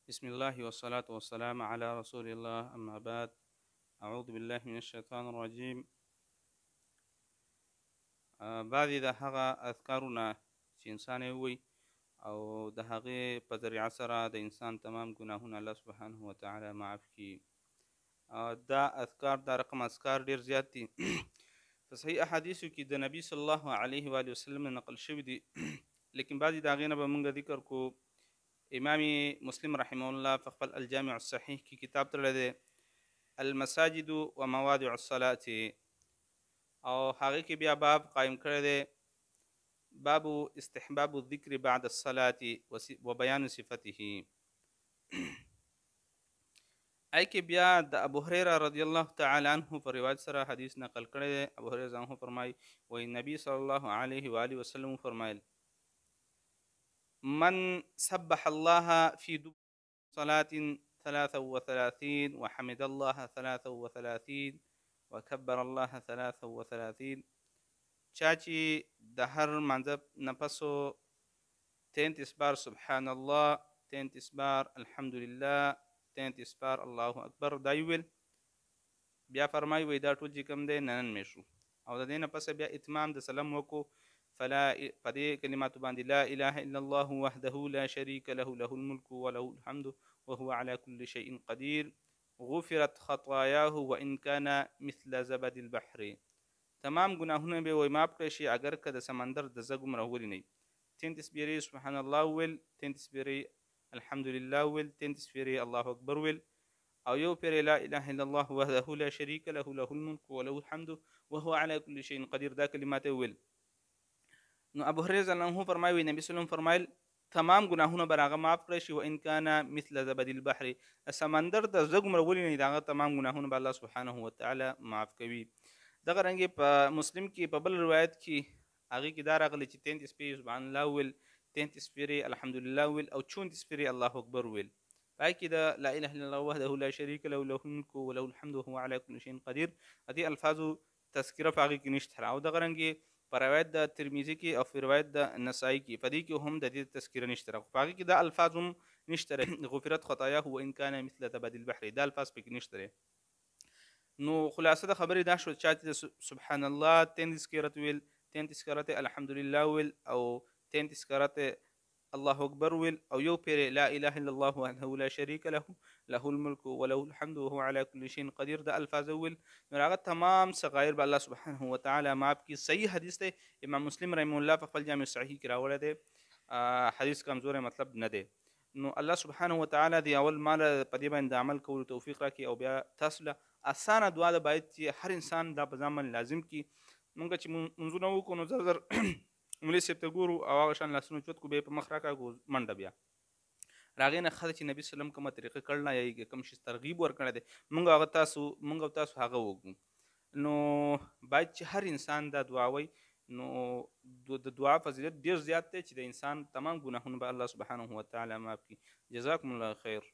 بسم الله والصلاة والسلام على رسول الله أما بعد. أعوذ بالله من الشيطان الرجيم. بعضې د هغه اذکارونه چې انسان یې ووایي او د هغې په ذریعه سره د انسان تمام ګناهونه الله سبحانه وتعالی معاف کړي. دا اذکار دا رقم اذکار ډېر زیات دي. په صحیح احادیثو کې د نبي صلی الله علیه و وسلم نقل شوي دي، لیکن بعضې د هغې نه به موږ ذکر کو. امام مسلم رحمه الله په خپل الجامع الصحیح کې کتاب تړلی دی المساجد و مواضع الصلاة، او هغې کې بیا باب قایم کړی دی باب استحباب الذکر بعد الصلاة و بیان صفته. ای کې بیا د ابو هریره رضی الله تعالی عنه په روایت سره حدیث نقل کړی دی. ابو هریره عنه فرمایي وایي نبی صلی الله علیه و آله وسلم فرمایل من سبح الله في دبر صلاة 33 وحمد الله 33 وكبر الله 33، چا چې د هر منځه نه پسو 33 بار سبحان الله، 33 بار الحمدلله، 33 بار الله اکبر دا ویل، بیا فرمایي وایي دا ټول چې کوم دی نن مې شو، او د دې نه پسه بیا اتمام د سلام وکړو فلا په دې کلماتو باندې لا اله الا الله وحده لا شريك له له الملك وله الحمد وهو على كل شيء قدير غفرت خطاياه وان كان مثل زبد البحر. تمام ګناهونه به وایي معاف کړی شي اگر که د سمندر د زګ عمره ولې نه وي. 33 پیرې سبحان الله ویل، 33 پیرې الحمدلله ویل، 33 پیرې الله اکبر ویل، او یو پیرې لا اله الا الله وحده لا شريك له له الملك وله الحمد وهو على كل شيء قدير دا کلمات ویل. نو ابو هريره رضی الله عنه فرمایي نبی صلی الله علیه وسلم فرمایل تمام ګناهونه به هغه معاف کړی شي، وان کان مثل زبد البحر، سمندر د زګ عمره ولې نه دي هغه تمام ګناهونه به الله سبحانه وتعالی معاف کوي. دغه رنګې په مسلم کې په بل روایت کې هغې کې دا راغلی چې 33 پیرې سبحان الله ویل، 33 پیرې الحمدلله ویل، او 34 پیرې الله اکبر ویل. په هغې کې د لا اله الا الله وحده لا شریک له له الملک وله الحمد وهو على كل شيء قدیر د دې الفاظو تذکره په هغې کې نشته. او دغه رنګې په روایت د ترمیزي کې او په روایت د نسائی کې په دې کې هم د دې تذکره نشته، په هغې کې دا الفاظ هم نشته غفرت خطایاه وان کان مثل زبد البحر، دا الفاظ پکې نشته. نو خلاصه د خبرې دا شو چا چې سبحان الله 33 کرت ویل، 33 کرت الحمدلله ویل، او 33 کرت الله اکبر ویل، او یو پیرې لا اله الا الله وحده لا شریک له له الملك وله الحمد وهو على كل شيء قدیر د الفاظ ویل، نو هغه تمام صغایر به الله سبحانه وتعالی معاف کړي. صحیح حدیث دی، امام مسلم رحمه الله په خپل جامع صحیح کې راوړی دی، حدیث کمزوری مطلب نه دی. نو الله سبحانه وتعالی دی اول مال په دې باندې عمل کولو توفیق راکړي، او بیا تاسو له اسانه دعا ده باید چې هر انسان دا په ځان باندې لازم کړي. مونږ چې منځونه وکړو نو زر زر مولوي صاحب ته ګورو او هغه شان لاسونه چوت کړو، بیا په مخ راکاږو منډه، بیا راغې نه ښه ده چې نبي سلم کومه طریقه کړله یا کوم شي ترغیب ورکړی دی موږ او تاسو هغه وکړو. نو باید چې هر انسان دا دعا وایي. نو د دعا فضیلت ډېر زیات دی چې د انسان تمام ګناهونه به الله سبحانه وتعالی معاف کړي. جزاکم الله خیر.